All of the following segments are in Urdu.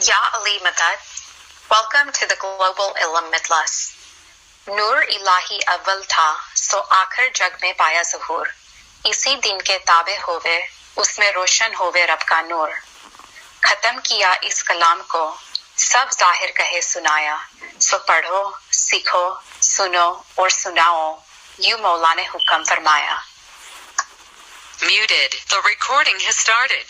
Ya Ali Madad, welcome to the Global Ilm Midlas. نور الہی اول تھا سو آخر جگ میں پایا ظہور، اسی دن کے تابع ہوئے اس میں روشن ہوئے رب کا نور، ختم کیا اس کلام کو سب ظاہر کہے سنایا، سو پڑھو سیکھو سنو اور سناؤ یوں مولا نے حکم فرمایا۔ Muted. The recording has started.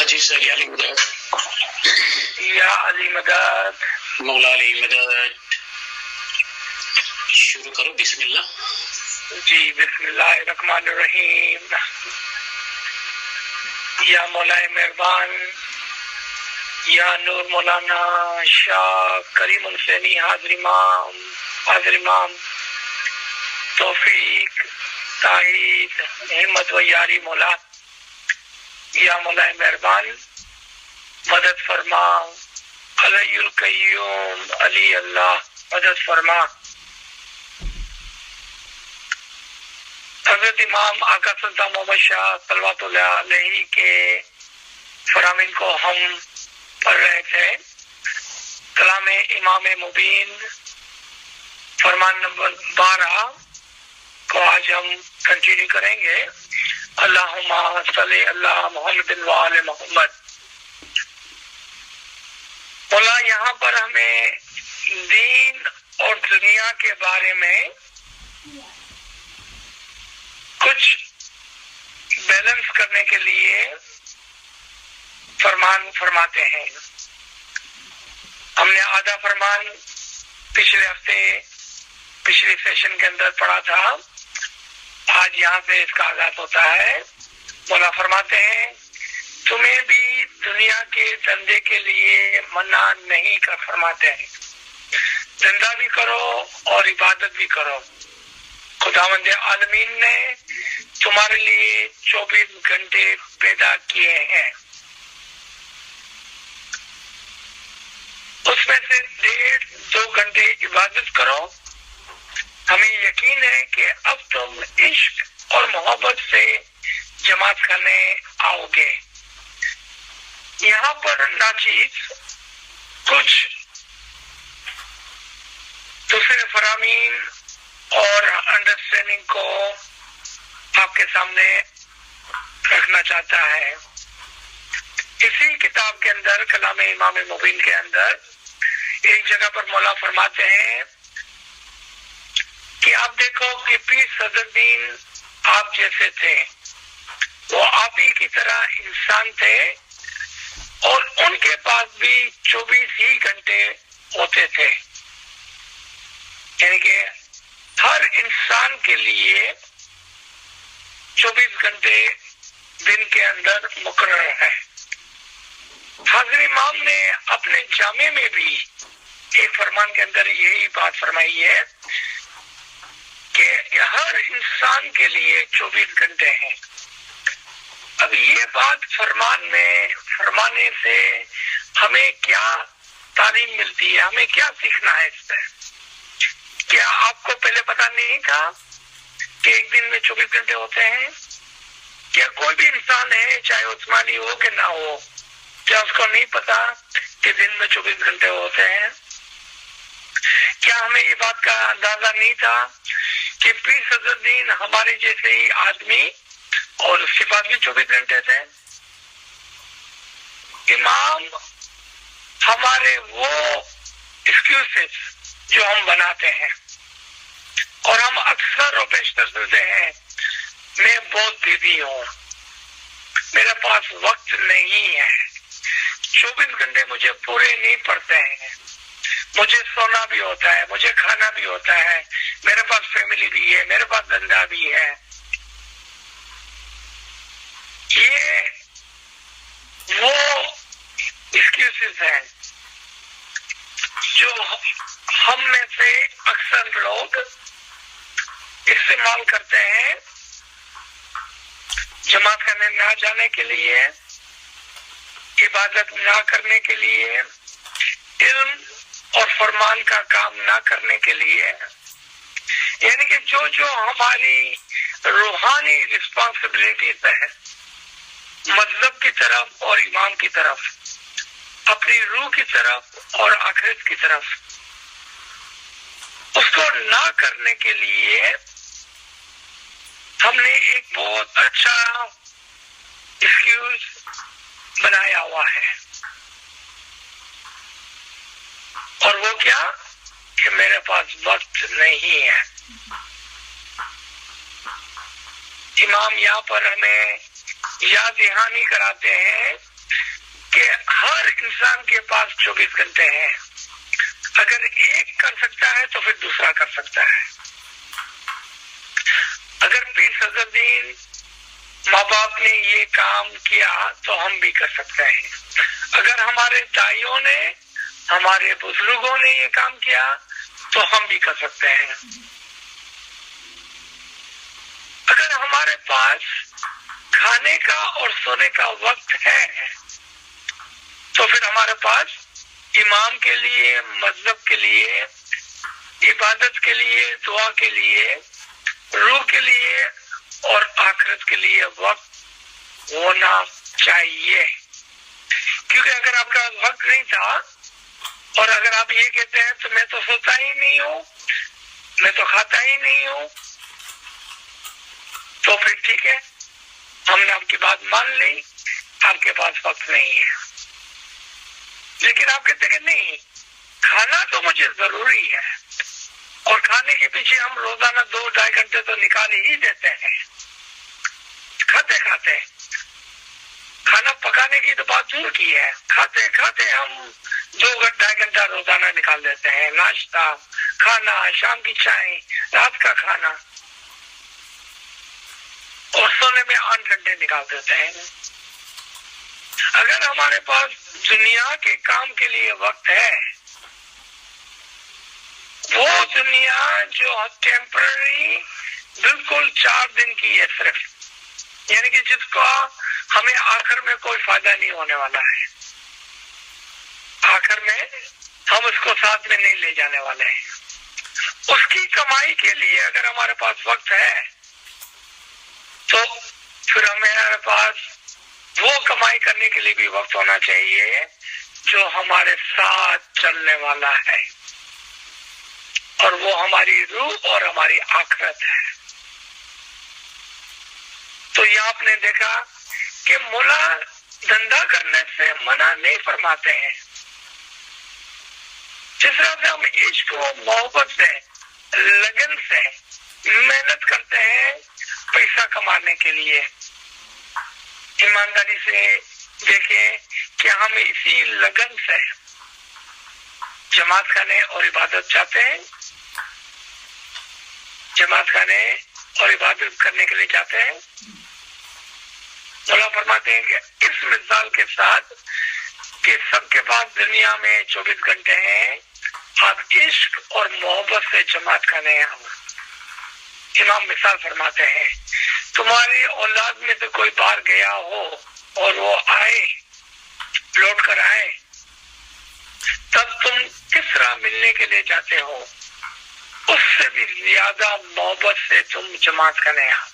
جی سر علی مدد یا علی مدد مولا علی مدد شروع کرو بسم اللہ جی بسم اللہ الرحمن الرحیم یا مولا مہربان یا نور مولانا شاہ کریم الفینی حاضر امام توفیق تائید ہمت و یاری مولا یا مولا مہربان مدد فرما علی القیوم علی اللہ مدد فرما حضرت امام آقا سلطان محمد شاہ صلوات اللہ علیہ کے فرامین کو ہم پڑھ رہے تھے۔ کلام امام مبین فرمان نمبر 12 کو آج ہم کنٹینیو کریں گے. اللہم صلی اللہ محمد وآل محمد. مولا یہاں پر ہمیں دین اور دنیا کے بارے میں کچھ بیلنس کرنے کے لیے فرمان فرماتے ہیں. ہم نے آدھا فرمان پچھلے ہفتے پچھلے سیشن کے اندر پڑھا تھا. آج یہاں سے اس کا آغاز ہوتا ہے. مولا فرماتے ہیں تمہیں بھی دنیا کے دھندے کے لیے منع نہیں کر فرماتے ہیں. دھندا بھی کرو اور عبادت بھی کرو. خداوند عالمین نے تمہارے لیے 24 گھنٹے پیدا کیے ہیں. اس میں سے 1.5-2 گھنٹے عبادت کرو. ہمیں یقین ہے کہ اب تم عشق اور محبت سے جماعت کرنے آؤ گے. یہاں پر ناچیز کچھ دوسرے فرامین اور انڈرسٹینڈنگ کو آپ کے سامنے رکھنا چاہتا ہے. اسی کتاب کے اندر کلام امام مبین کے اندر ایک جگہ پر مولا فرماتے ہیں کہ آپ دیکھو کہ پیر صدر الدین آپ جیسے تھے. وہ آپ ہی کی طرح انسان تھے اور ان کے پاس بھی 24 ہی گھنٹے ہوتے تھے. یعنی کہ ہر انسان کے لیے 24 گھنٹے دن کے اندر مقرر ہے. حضرت امام نے اپنے جامع میں بھی ایک فرمان کے اندر یہی بات فرمائی ہے کہ ہر انسان کے لیے 24 گھنٹے ہیں. اب یہ بات فرمانے سے ہمیں کیا تعلیم ملتی ہے, ہمیں کیا سیکھنا ہے اس سے؟ کیا آپ کو پہلے پتا نہیں تھا کہ ایک دن میں 24 گھنٹے ہوتے ہیں؟ کیا کوئی بھی انسان ہے چاہے عثمانی ہو کہ نہ ہو, کیا اس کو نہیں پتا کہ دن میں 24 گھنٹے ہوتے ہیں؟ کیا ہمیں یہ بات کا اندازہ نہیں تھا کہ پیر صدر الدین ہمارے جیسے ہی آدمی اور اس کے پاس بھی 24 گھنٹے تھے؟ امام ہمارے وہ ایکسکیوزز جو ہم بناتے ہیں اور ہم اکثر و بیشتر سنتے ہیں میں بہت بزی ہوں, میرے پاس وقت نہیں ہے, 24 گھنٹے مجھے پورے نہیں پڑتے ہیں, مجھے سونا بھی ہوتا ہے, مجھے کھانا بھی ہوتا ہے, میرے پاس فیملی بھی ہے, میرے پاس دھندا بھی ہے. یہ وہ ایکسکیوزز ہیں جو ہم میں سے اکثر لوگ استعمال کرتے ہیں جماعت کرنے نہ جانے کے لیے, عبادت نہ کرنے کے لیے, علم اور فرمان کا کام نہ کرنے کے لیے. یعنی کہ جو ہماری روحانی رسپانسبلٹیز ہے مذہب کی طرف اور امام کی طرف, اپنی روح کی طرف اور آخرت کی طرف, اس کو نہ کرنے کے لیے ہم نے ایک بہت اچھا ایکسکیوز بنایا ہوا ہے. اور وہ کیا کہ میرے پاس وقت نہیں ہے. امام یہاں پر ہمیں یاد دہانی کراتے ہیں کہ ہر انسان کے پاس 24 گھنٹے ہیں. اگر ایک کر سکتا ہے تو پھر دوسرا کر سکتا ہے. اگر پیر صدر الدین ماں باپ نے یہ کام کیا تو ہم بھی کر سکتے ہیں. اگر ہمارے دائیوں نے, ہمارے بزرگوں نے یہ کام کیا تو ہم بھی کر سکتے ہیں. اگر ہمارے پاس کھانے کا اور سونے کا وقت ہے تو پھر ہمارے پاس امام کے لیے, مذہب کے لیے, عبادت کے لیے, دعا کے لیے, روح کے لیے اور آخرت کے لیے وقت ہونا چاہیے. کیونکہ اگر آپ کا وقت نہیں تھا اور اگر آپ یہ کہتے ہیں تو میں تو سوتا ہی نہیں ہوں, میں تو کھاتا ہی نہیں ہوں, تو پھر ٹھیک ہے، ہم نے آپ کی بات مان لی، آپ کے پاس وقت نہیں ہے۔ لیکن آپ کہتے کہ نہیں، کھانا تو مجھے ضروری ہے، اور کھانے کے پیچھے ہم روزانہ 2-2.5 گھنٹے تو نکال ہی دیتے ہیں کھاتے کھاتے۔ کھانا پکانے کی تو بات دور کی ہے، کھاتے کھاتے ہم 2-2.5 گھنٹہ روزانہ نکال دیتے ہیں، ناشتہ، کھانا، شام کی چائے، رات کا کھانا، اور سونے میں 8 گھنٹے نکال دیتے ہیں۔ اگر ہمارے پاس دنیا کے کام کے لیے وقت ہے، وہ دنیا جو ٹیمپرری بالکل 4 دن کی ہے صرف، یعنی کہ جس کا ہمیں آخر میں کوئی فائدہ نہیں ہونے والا ہے، آخر میں ہم اس کو ساتھ میں نہیں لے جانے والے ہیں، اس کی کمائی کے لیے اگر ہمارے پاس وقت ہے تو پھر ہمارے پاس وہ کمائی کرنے کے لیے بھی وقت ہونا چاہیے جو ہمارے ساتھ چلنے والا ہے، اور وہ ہماری روح اور ہماری آخرت ہے۔ تو یہاں آپ نے دیکھا کہ مولا دھندا کرنے سے منع نہیں فرماتے ہیں، جس طرح سے ہم عشق و محبت سے، لگن سے محنت کرتے ہیں پیسہ کمانے کے لیے، ایمانداری سے دیکھیں کہ ہم اسی لگن سے جماعت خانے اور عبادت چاہتے ہیں، جماعت خانے اور عبادت کرنے کے لیے چاہتے ہیں۔ مولا فرماتے ہیں کہ اس مثال کے ساتھ کہ سب کے پاس دنیا میں 24 گھنٹے ہیں، آپ عشق اور محبت سے جماعت خانے ہیں۔ امام مثال فرماتے ہیں، تمہاری اولاد میں تو کوئی باہر گیا ہو اور وہ آئے، لوٹ کر آئے، تب تم کس طرح ملنے کے لیے جاتے ہو، اس سے بھی زیادہ محبت سے تم جماعت خانے آؤ۔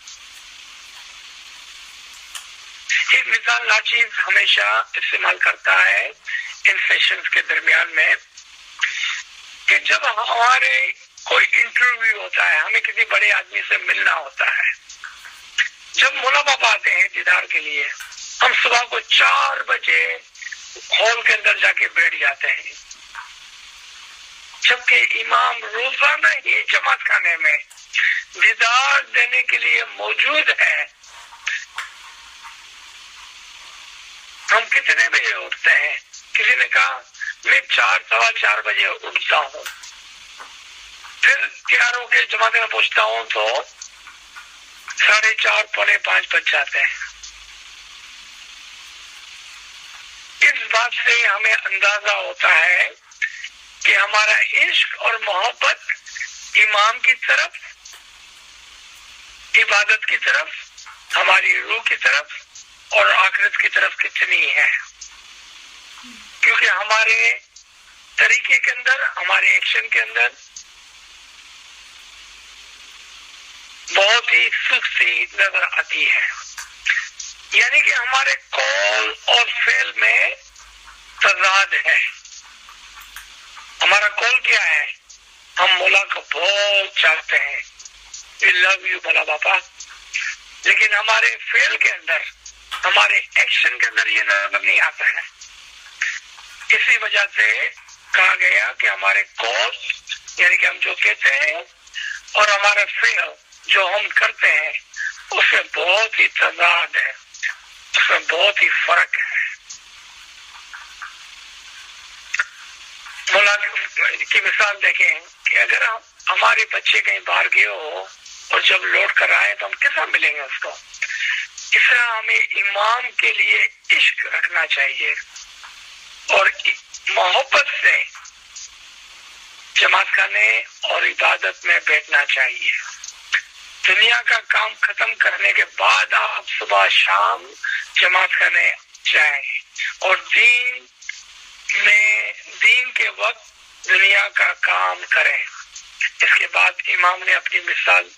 ایک مثال ناچیز ہمیشہ استعمال کرتا ہے ان سیشنز کے درمیان میں، کہ جب ہمارے کوئی انٹرویو ہوتا ہے، ہمیں کسی بڑے آدمی سے ملنا ہوتا ہے، جب مولا باپ آتے ہیں دیدار کے لیے، ہم صبح کو 4 بجے ہال کے اندر جا کے بیٹھ جاتے ہیں، جبکہ امام روزانہ ہی جماعت خانے میں دیدار دینے کے لیے موجود ہے۔ ہم کتنے بجے اٹھتے ہیں؟ کسی نے کہا میں 4-4:15 بجے اٹھتا ہوں، پھر تیار ہو کے جماعت میں پہنچتا ہوں تو 4:30 4:45 بج جاتے ہیں۔ اس بات سے ہمیں اندازہ ہوتا ہے کہ ہمارا عشق اور محبت امام کی طرف، عبادت کی طرف، ہماری روح کی طرف اور آخرت کی طرف کتنی ہے، کیونکہ ہمارے طریقے کے اندر، ہمارے ایکشن کے اندر بہت ہی سستی نظر آتی ہے، یعنی کہ ہمارے قول اور فعل میں تضاد ہے۔ ہمارا قول کیا ہے؟ ہم مولا کو بہت چاہتے ہیں، we love you مولا باپا، لیکن ہمارے فعل کے اندر، ہمارے ایکشن کے اندر یہ نظر نہیں آتا ہے۔ اسی وجہ سے کہا گیا کہ ہمارے قول یعنی کہ ہم جو کہتے ہیں اور ہمارا فعل جو ہم کرتے ہیں اس میں بہت ہی تضاد ہے، اس میں بہت ہی فرق ہے۔ مولا کی مثال دیکھیں کہ اگر ہمارے بچے کہیں باہر گئے ہو اور جب لوٹ کر آئے تو ہم کیسا ملیں گے اس کو؟ اس طرح ہمیں امام کے لیے عشق رکھنا چاہیے اور محبت سے جماعت خانے اور عبادت میں بیٹھنا چاہیے۔ دنیا کا کام ختم کرنے کے بعد آپ صبح شام جماعت خانے جائیں اور دین کے وقت دنیا کا کام کریں۔ اس کے بعد امام نے اپنی مثال،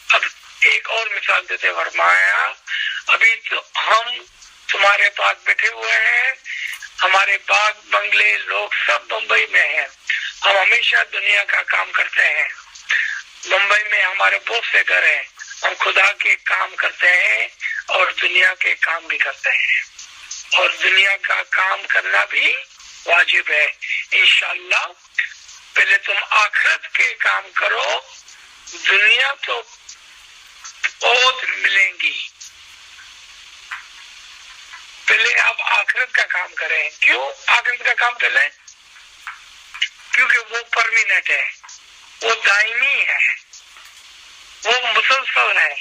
اب ایک اور مثال دیتے فرمایا، ابھی تو ہم تمہارے پاس بیٹھے ہوئے ہیں، ہمارے باغ بنگلے لوگ سب بمبئی میں ہیں، ہم ہمیشہ دنیا کا کام کرتے ہیں، بمبئی میں ہمارے بہت سے گھر ہیں، ہم خدا کے کام کرتے ہیں اور دنیا کے کام بھی کرتے ہیں، اور دنیا کا کام کرنا بھی واجب ہے۔ انشاءاللہ پہلے تم آخرت کے کام کرو، دنیا تو بہت ملیں گی، پہلے آپ آخرت کا کام کریں۔ کیوں آخرت کا کام پہلے؟ کیونکہ وہ پرمیننٹ ہے، وہ دائمی ہے، وہ مسلسل ہے،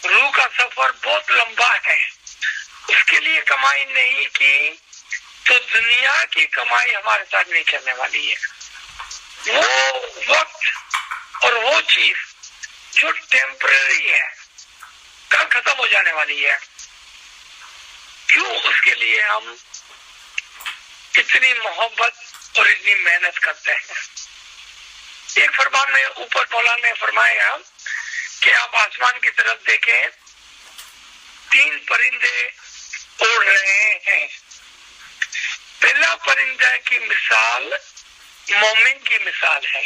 روح کا سفر بہت لمبا ہے۔ اس کے لیے کمائی نہیں کی تو دنیا کی کمائی ہمارے ساتھ نہیں چلنے والی ہے۔ وہ وقت اور وہ چیز جو ٹیمپرری ہے، کل ختم ہو جانے والی ہے، کیوں اس کے لیے ہم اتنی محبت اور اتنی محنت کرتے ہیں؟ ایک فرمان میں اوپر مولانا نے فرمایا کہ آپ آسمان کی طرف دیکھیں، 3 پرندے اڑ رہے ہیں۔ پہلا پرندہ کی مثال مومن کی مثال ہے،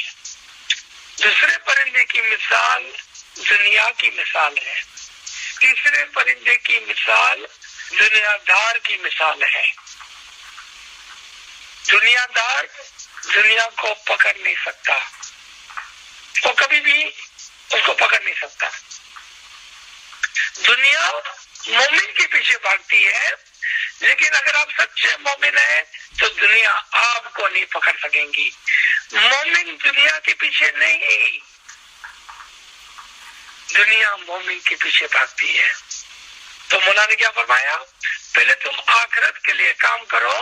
دوسرے پرندے کی مثال دنیا کی مثال ہے، تیسرے پرندے کی مثال دنیا دار کی مثال ہے۔ دنیا دار دنیا کو پکڑ نہیں سکتا، وہ کبھی بھی اس کو پکڑ نہیں سکتا۔ دنیا مومن کے پیچھے بھاگتی ہے، لیکن اگر آپ سچے مومن ہیں تو دنیا آپ کو نہیں پکڑ سکیں گی۔ مومن دنیا کے پیچھے نہیں، دنیا مومن کے پیچھے بھاگتی ہے۔ تو مولا نے کیا فرمایا؟ پہلے تم آخرت کے لیے کام کرو،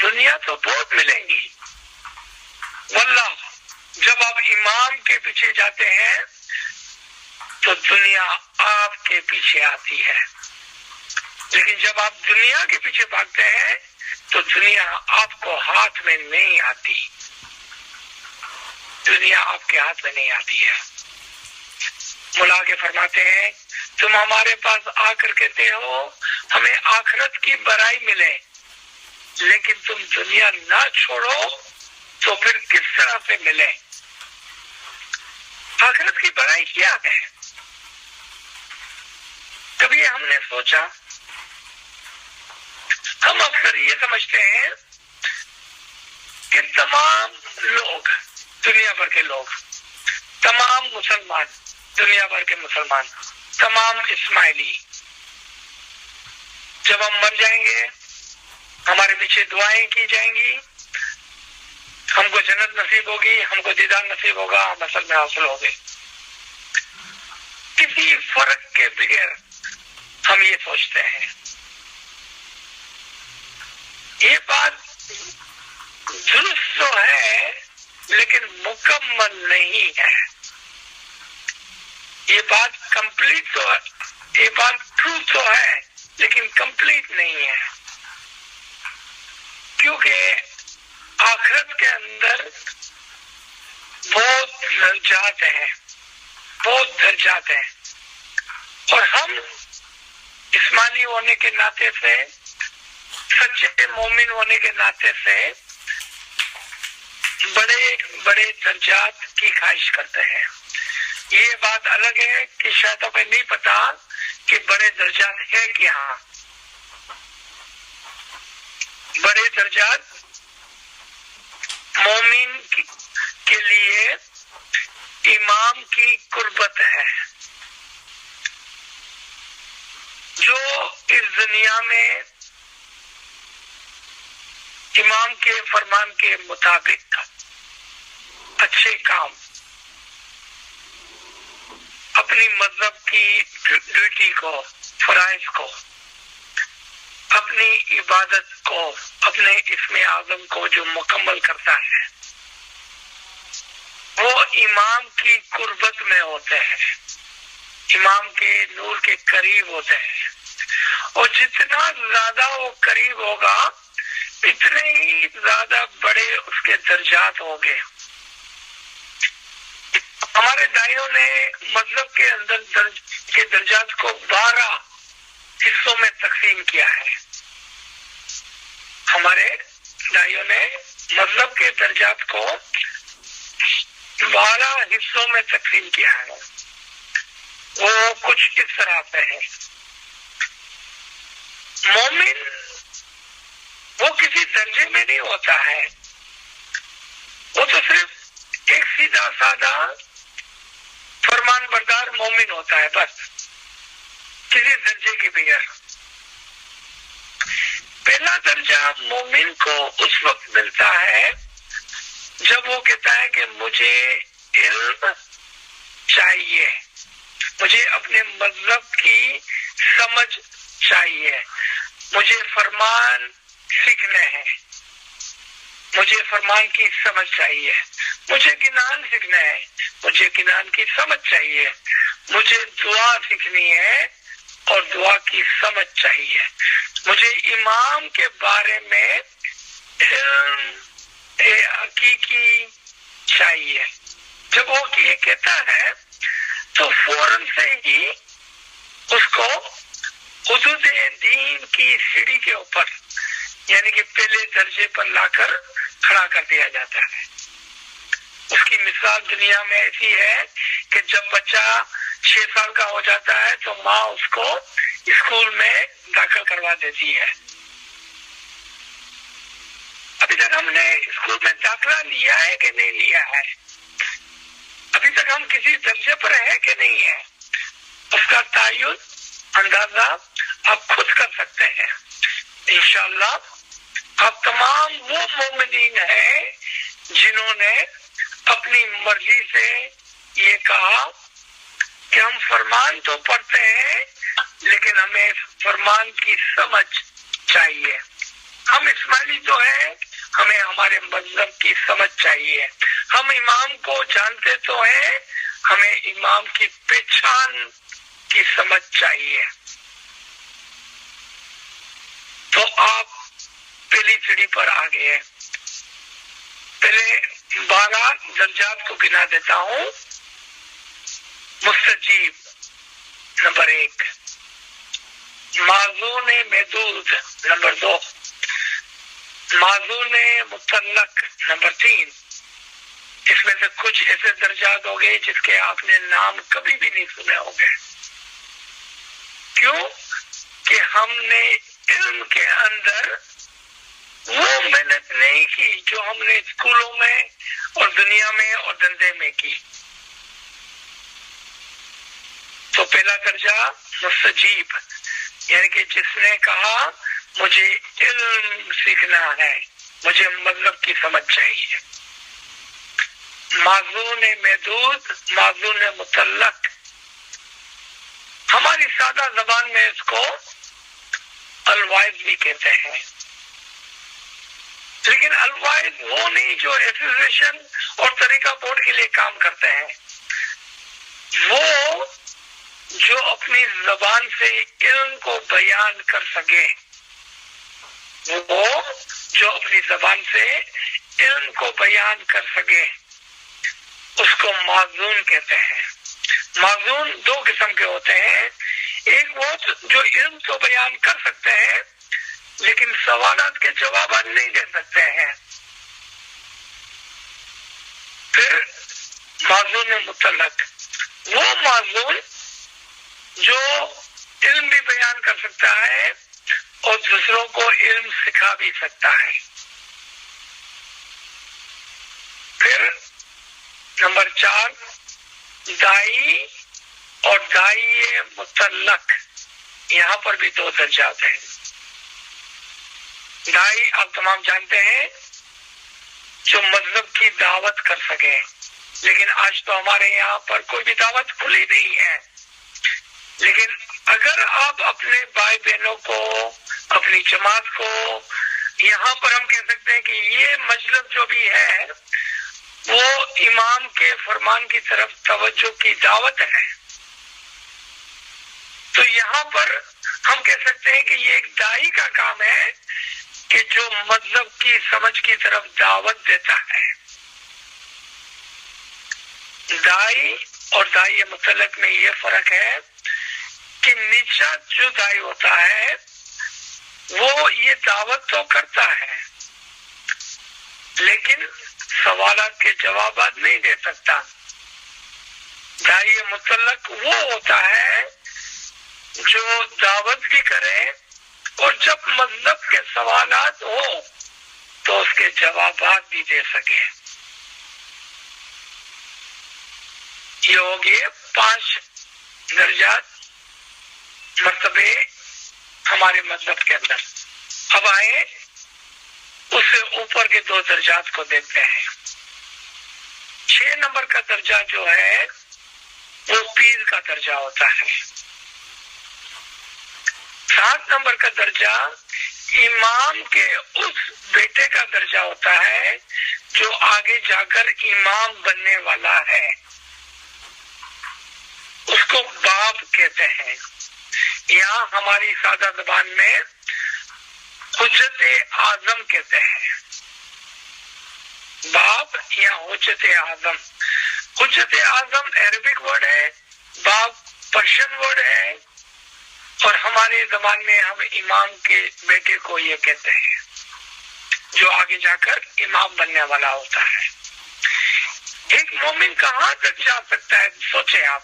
دنیا تو بہت ملیں گی۔ واللہ جب آپ ایمان کے پیچھے جاتے ہیں تو دنیا آپ کے پیچھے آتی ہے، لیکن جب آپ دنیا کے پیچھے بھاگتے ہیں تو دنیا آپ کو ہاتھ میں نہیں آتی، دنیا آپ کے ہاتھ میں نہیں آتی ہے۔ مولا کے فرماتے ہیں تم ہمارے پاس آ کر کہتے ہو ہمیں آخرت کی بڑائی ملے، لیکن تم دنیا نہ چھوڑو تو پھر کس طرح سے ملے؟ آخرت کی بڑائی کیا ہے؟ کبھی ہم نے سوچا؟ ہم اکثر یہ سمجھتے ہیں کہ تمام لوگ، دنیا بھر کے لوگ، تمام مسلمان، دنیا بھر کے مسلمان، تمام اسماعیلی، جب ہم مر جائیں گے ہمارے پیچھے دعائیں کی جائیں گی، ہم کو جنت نصیب ہوگی، ہم کو دیدار نصیب ہوگا، ہم اصل میں حاصل ہو گئے۔ کسی فرق کے بغیر ہم یہ سوچتے ہیں۔ یہ بات درست تو ہے لیکن مکمل نہیں ہے۔ یہ بات کمپلیٹ تو ہے، یہ بات ٹرو تو ہے لیکن کمپلیٹ نہیں ہے، کیونکہ آخرت کے اندر بہت درجات ہیں، بہت درجات ہیں، اور ہم اسماعیلی ہونے کے ناطے سے، سچے مومن ہونے کے ناطے سے بڑے بڑے درجات کی خواہش کرتے ہیں۔ یہ بات الگ ہے کہ شاید ہمیں نہیں پتا کہ بڑے درجات ہے کیا۔ بڑے درجات مومن کے لیے امام کی قربت ہے، جو اس دنیا میں امام کے فرمان کے مطابق اچھے کام، اپنی مذہب کی ڈیوٹی کو، فرائض کو، اپنی عبادت کو، اپنے اسم اعظم کو جو مکمل کرتا ہے وہ امام کی قربت میں ہوتے ہیں، امام کے نور کے قریب ہوتے ہیں، اور جتنا زیادہ وہ قریب ہوگا اتنے ہی زیادہ بڑے اس کے درجات ہوں گے۔ ہمارے دائیوں نے مذہب کے اندر کے درجات کو 12 حصوں میں تقسیم کیا ہے۔ ہمارے دائیوں نے مذہب کے درجات کو 12 حصوں میں تقسیم کیا ہے۔ وہ کچھ اس طرح سے ہے. مومن وہ کسی درجے میں نہیں ہوتا ہے، وہ تو صرف ایک سیدھا سادہ فرمان بردار مومن ہوتا ہے، بس کسی درجے کے بغیر. پہلا درجہ مومن کو اس وقت ملتا ہے جب وہ کہتا ہے کہ مجھے علم چاہیے، مجھے اپنے مذہب کی سمجھ چاہیے، مجھے فرمان سیکھنے ہیں، مجھے فرمان کی سمجھ چاہیے، مجھے گنان سیکھنا ہے، مجھے گنان کی سمجھ چاہیے، مجھے دعا سیکھنی ہے اور دعا کی سمجھ چاہیے، مجھے امام کے بارے میں علم حقیقی چاہیے. جب وہ یہ کہتا ہے تو فوراً سے ہی اس کو حدود دین کی سیڑھی کے اوپر یعنی کہ پہلے درجے پر لا کر کھڑا کر دیا جاتا ہے. اس کی مثال دنیا میں ایسی ہے کہ جب بچہ 6 سال کا ہو جاتا ہے تو ماں اس کو اسکول میں داخل کروا دیتی ہے. ابھی تک ہم نے اسکول میں داخلہ لیا ہے کہ نہیں لیا ہے؟ ابھی تک ہم کسی درجے پر ہے کہ نہیں ہے؟ اس کا تعین اندازہ آپ خود کر سکتے ہیں. انشاءاللہ آپ تمام وہ مومنین ہیں جنہوں نے اپنی مرضی سے یہ کہا کہ ہم فرمان تو پڑھتے ہیں لیکن ہمیں فرمان کی سمجھ چاہیے. ہم اسماعیلی تو ہیں، ہمیں ہمارے مذہب کی سمجھ چاہیے. ہم امام کو جانتے تو ہیں، ہمیں امام کی پہچان کی سمجھ چاہیے. تو آپ پہلی سیڑھی پر آ گئے. پہلے 12 درجات کو گنا دیتا ہوں. مستجیب نمبر 1، معذون محدود نمبر 2، معذون مطلق نمبر 3. اس میں سے کچھ ایسے درجات ہو گئے جس کے آپ نے نام کبھی بھی نہیں سنے ہوں گے. کیوں کہ ہم نے علم کے اندر وہ محنت نہیں کی جو ہم نے اسکولوں میں اور دنیا میں اور دھندے میں کی. تو پہلا درجہ مستجیب یعنی کہ جس نے کہا مجھے علم سیکھنا ہے، مجھے مذہب کی سمجھ چاہیے. معذون محدود، معذون مطلق، ہماری سادہ زبان میں اس کو الوائز بھی کہتے ہیں. لیکن الوائز وہ نہیں جو ایسوسیشن اور طریقہ بورڈ کے لیے کام کرتے ہیں، وہ جو اپنی زبان سے علم کو بیان کر سکے، وہ جو اپنی زبان سے علم کو بیان کر سکے اس کو معذون کہتے ہیں. معذون 2 قسم کے ہوتے ہیں. ایک وہ جو علم کو بیان کر سکتے ہیں لیکن سوالات کے جوابات نہیں دے سکتے ہیں. پھر معذون مطلق، وہ معذون جو علم بھی بیان کر سکتا ہے اور دوسروں کو علم سکھا بھی سکتا ہے. پھر نمبر 4 دائی اور دائی مطلق، یہاں پر بھی 2 درجات ہیں. دائی آپ تمام جانتے ہیں جو مذہب کی دعوت کر سکے، لیکن آج تو ہمارے یہاں پر کوئی بھی دعوت کھلی نہیں ہے. لیکن اگر آپ اپنے بھائی بہنوں کو، اپنی جماعت کو، یہاں پر ہم کہہ سکتے ہیں کہ یہ مجلس جو بھی ہے وہ امام کے فرمان کی طرف توجہ کی دعوت ہے، تو یہاں پر ہم کہہ سکتے ہیں کہ یہ ایک دائی کا کام ہے کہ جو مذہب کی سمجھ کی طرف دعوت دیتا ہے. دائی اور دائی مطلق میں یہ فرق ہے کہ نیچا جو دائی ہوتا ہے وہ یہ دعوت تو کرتا ہے لیکن سوالات کے جوابات نہیں دے سکتا. داعی مطلق وہ ہوتا ہے جو دعوت بھی کرے اور جب مذہب کے سوالات ہو تو اس کے جوابات بھی دے سکے. یہ ہو گئے 5 درجات مرتبے ہمارے مذہب کے اندر. اب آئے اس سے اوپر کے 2 درجات کو دیکھتے ہیں. 6 نمبر کا درجہ جو ہے وہ پیر کا درجہ ہوتا ہے. 7 نمبر کا درجہ امام کے اس بیٹے کا درجہ ہوتا ہے جو آگے جا کر امام بننے والا ہے. اس کو باپ کہتے ہیں. یہاں ہماری سادہ زبان میں حجت اعظم کہتے ہیں. باپ یا حجت اعظم. حجت اعظم عربک ورڈ ہے, باپ پرشین ورڈ ہے, اور ہمارے زبان میں ہم امام کے بیٹے کو یہ کہتے ہیں جو آگے جا کر امام بننے والا ہوتا ہے. ایک مومن کہاں تک جا سکتا ہے؟ سوچیں آپ,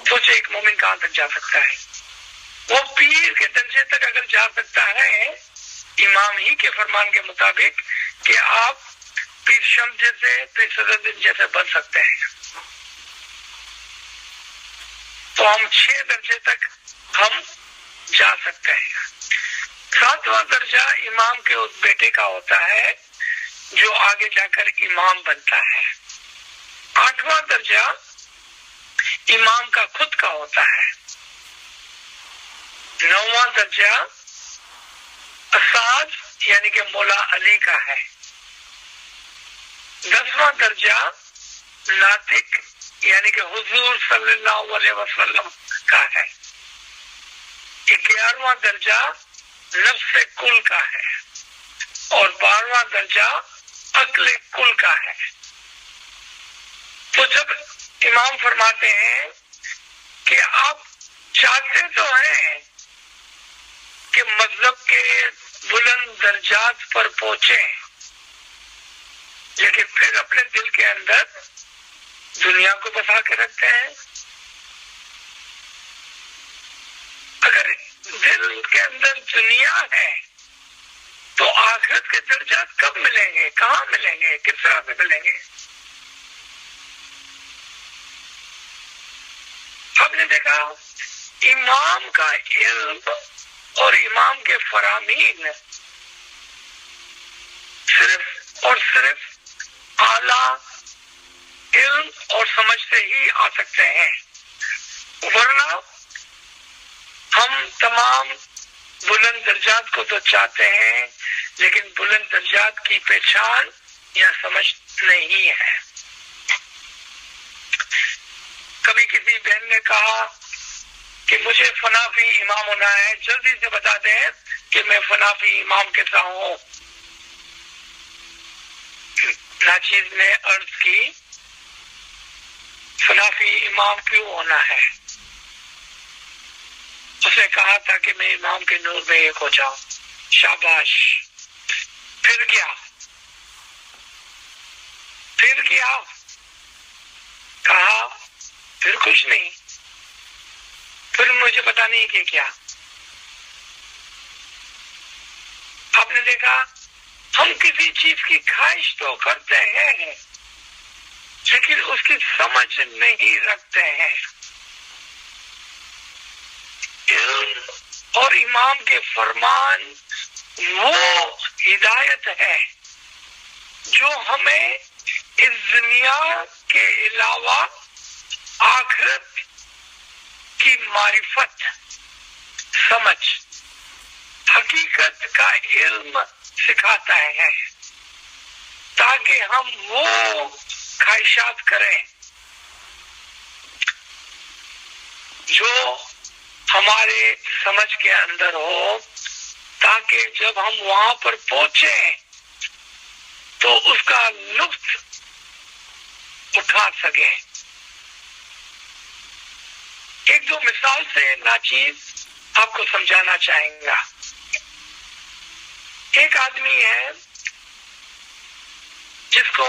سوچیں ایک مومن کہاں تک جا سکتا ہے؟ وہ پیر کے درجے تک اگر جا سکتا ہے امام ہی کے فرمان کے مطابق کہ آپ پیر شمس جیسے, پیر صدرالدین جیسے بن سکتے ہیں, تو ہم 6 درجے تک ہم جا سکتے ہیں. 7واں درجہ امام کے اس بیٹے کا ہوتا ہے جو آگے جا کر امام بنتا ہے. 8واں درجہ امام کا خود کا ہوتا ہے. 9واں درجہ اساج یعنی کہ مولا علی کا ہے. 10واں درجہ ناطق یعنی کہ حضور صلی اللہ علیہ وسلم کا ہے. 11واں درجہ نفس کل کا ہے, اور 12واں درجہ عقل کل کا ہے. تو جب امام فرماتے ہیں کہ آپ چاہتے تو ہیں کہ مذہب کے بلند درجات پر پہنچے, لیکن پھر اپنے دل کے اندر دنیا کو بسا کے رکھتے ہیں. اگر دل کے اندر دنیا ہے تو آخرت کے درجات کب ملیں گے, کہاں ملیں گے, کس طرح سے ملیں گے؟ ہم نے دیکھا امام کا علم اور امام کے فرامین صرف اور صرف اعلیٰ علم اور سمجھ سے ہی آ سکتے ہیں, ورنہ ہم تمام بلند درجات کو تو چاہتے ہیں لیکن بلند درجات کی پہچان یا سمجھ نہیں ہے. کبھی کسی بہن نے کہا کہ مجھے فنافی امام ہونا ہے, جلدی سے بتا دیں کہ میں فنافی امام کیسا ہوں. ناچیز نے عرض کی فنافی امام کیوں ہونا ہے؟ اس نے کہا تھا کہ میں امام کے نور میں ایک ہو جاؤں. شاباش, پھر کیا؟ پھر کیا؟ کہا پھر کچھ نہیں, پھر مجھے پتا نہیں کہ کیا. آپ نے دیکھا ہم کسی چیز کی خواہش تو کرتے ہیں لیکن اس کی سمجھ نہیں رکھتے ہیں. علم اور امام کے فرمان وہ ہدایت ہے جو ہمیں اس دنیا کے علاوہ آخرت کی معرفت, سمجھ, حقیقت کا علم سکھاتا ہے تاکہ ہم وہ خواہشات کریں جو ہمارے سمجھ کے اندر ہو, تاکہ جب ہم وہاں پر پہنچیں تو اس کا لطف اٹھا سکیں. ایک دو مثال سے ناچیز آپ کو سمجھانا چاہیں گا. ایک آدمی ہے جس کو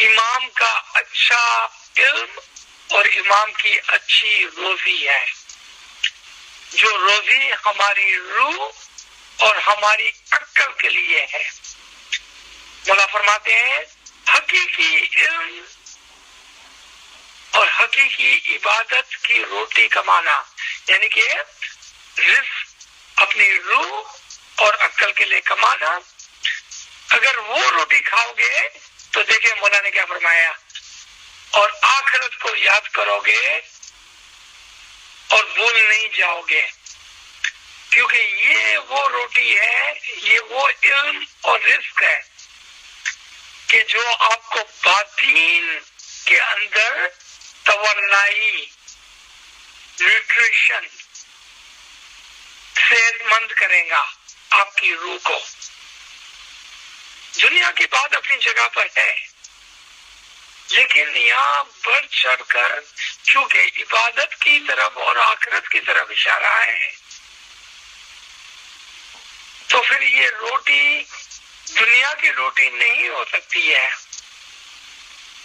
امام کا اچھا علم اور امام کی اچھی روزی ہے، جو روزی ہماری روح اور ہماری عقل کے لیے ہے۔ مولا فرماتے ہیں حقیقی علم اور حقیقی عبادت کی روٹی کمانا، یعنی کہ رزق اپنی روح اور عقل کے لیے کمانا، اگر وہ روٹی کھاؤ گے تو دیکھیں مولا نے کیا فرمایا، اور آخرت کو یاد کرو گے اور بھول نہیں جاؤ گے، کیونکہ یہ وہ روٹی ہے، یہ وہ علم اور رزق ہے کہ جو آپ کو باطن کے اندر توانائی، نیوٹریشن، صحت مند کرے گا آپ کی روح کو۔ دنیا کی بات اپنی جگہ پر ہے، لیکن یہاں بڑھ چڑھ کر چونکہ عبادت کی طرف اور آخرت کی طرف اشارہ ہے، تو پھر یہ روٹی دنیا کی روٹی نہیں ہو سکتی ہے،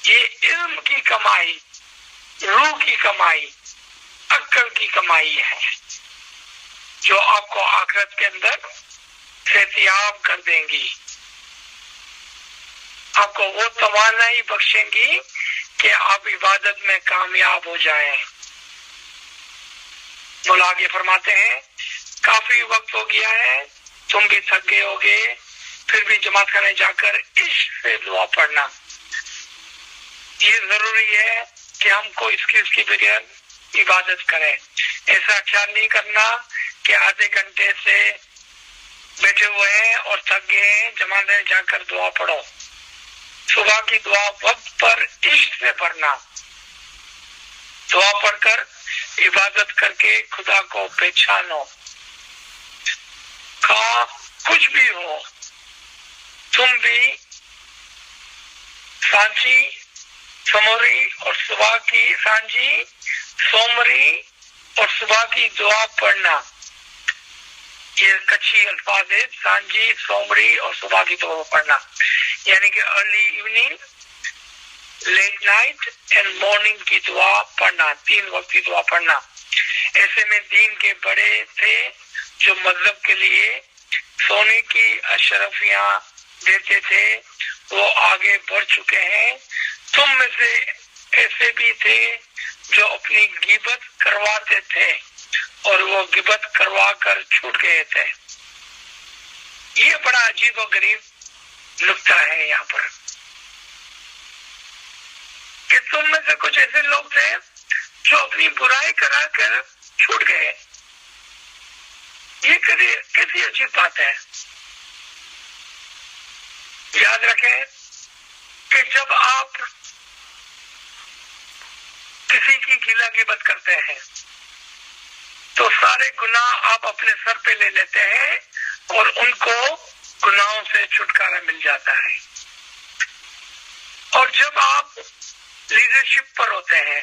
یہ علم کی کمائی، روح کی کمائی، عقل کی کمائی ہے، جو آپ کو آخرت کے اندر صحتیاب کر دیں گی، آپ کو وہ توانائی بخشیں گی کہ آپ عبادت میں کامیاب ہو جائیں۔ مولا آگے فرماتے ہیں کافی وقت ہو گیا ہے، تم بھی تھک گئے ہوگے، پھر بھی جماعت خانے جا کر عشق سے دعا پڑھنا۔ یہ ضروری ہے کہ ہم کو اس کی بغیر عبادت کریں۔ ایسا خیال نہیں کرنا کہ آدھے گھنٹے سے بیٹھے ہوئے ہیں اور تھک گئے ہیں، جماعت خانے جا کر دعا پڑھو۔ صبح کی دعا وقت پر عشق سے پڑھنا، دعا پڑھ کر عبادت کر کے خدا کو پہچانو۔ کچھ بھی ہو، تم بھی سانچی سموری اور صبح کی سانجی سومری اور صبح کی دعا پڑھنا، یہ کچھی الفاظ ہے، سانجی سومری اور صبح کی دعا پڑھنا، یعنی کہ early evening, late night and morning کی دعا پڑھنا، 3 وقت کی دعا پڑھنا۔ ایسے میں دین کے بڑے تھے جو مذہب کے لیے سونے کی اشرفیاں دیتے تھے، وہ آگے بڑھ چکے ہیں۔ تم میں سے ایسے بھی تھے جو اپنی غیبت کرواتے تھے اور وہ غیبت کروا کر چھوٹ گئے تھے۔ یہ بڑا عجیب و غریب نکتہ ہے یہاں پر کہ تم میں سے کچھ ایسے لوگ تھے جو اپنی برائی کرا کر چھوٹ گئے۔ یہ کیسی عجیب بات ہے۔ یاد رکھیں کہ جب آپ کسی کی گیلا غیبت کرتے ہیں تو سارے گناہ آپ اپنے سر پہ لے لیتے ہیں اور ان کو گناہوں سے چھٹکارا مل جاتا ہے۔ اور جب آپ لیڈرشپ پر ہوتے ہیں،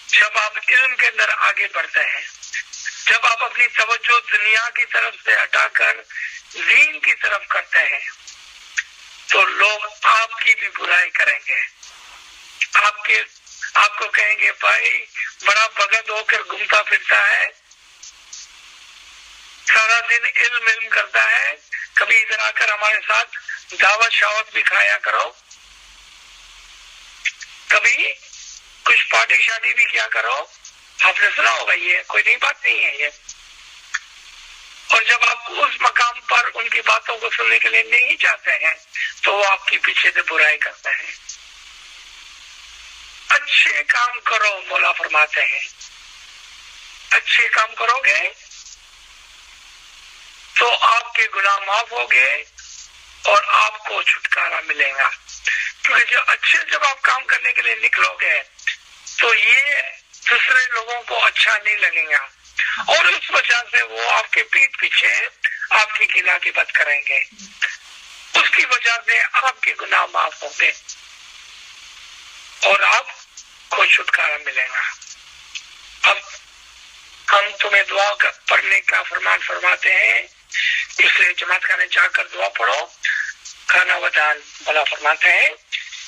جب آپ علم کے اندر آگے بڑھتے ہیں، جب آپ اپنی توجہ دنیا کی طرف سے ہٹا کر دین کی طرف کرتے ہیں، تو لوگ آپ کی بھی برائی کریں گے، آپ کو کہیں گے بھائی بڑا بغد ہو کر گھومتا پھرتا ہے، سارا دن علم کرتا ہے، کبھی ادھر آ کر ہمارے ساتھ دعوت شاوت بھی کھایا کرو، کبھی کچھ پارٹی شادی بھی کیا کرو۔ آپ نے سنا ہوگا، یہ کوئی نئی بات نہیں ہے یہ۔ اور جب آپ اس مقام پر ان کی باتوں کو سننے کے لیے نہیں جاتے ہیں تو وہ آپ کے پیچھے سے برائی کرتے ہیں۔ اچھے کام کرو، مولا فرماتے ہیں اچھے کام کرو گے تو آپ کے گناہ معاف ہوگے اور آپ کو چھٹکارا ملے گا، کیونکہ جب آپ کام کرنے کے لیے نکلو گے تو یہ دوسرے لوگوں کو اچھا نہیں لگے گا، اور اس وجہ سے وہ آپ کے پیٹھ پیچھے آپ کی گلا غیبت کریں گے، اس کی وجہ سے آپ کے گناہ معاف ہوں گے اور آپ کو چھٹکارا ملے گا۔ اب ہم تمہیں دعا پڑھنے کا فرمان فرماتے ہیں، اس لیے جماعت خانے جا کر دعا پڑھو۔ کھانا ودان مولا فرماتے ہیں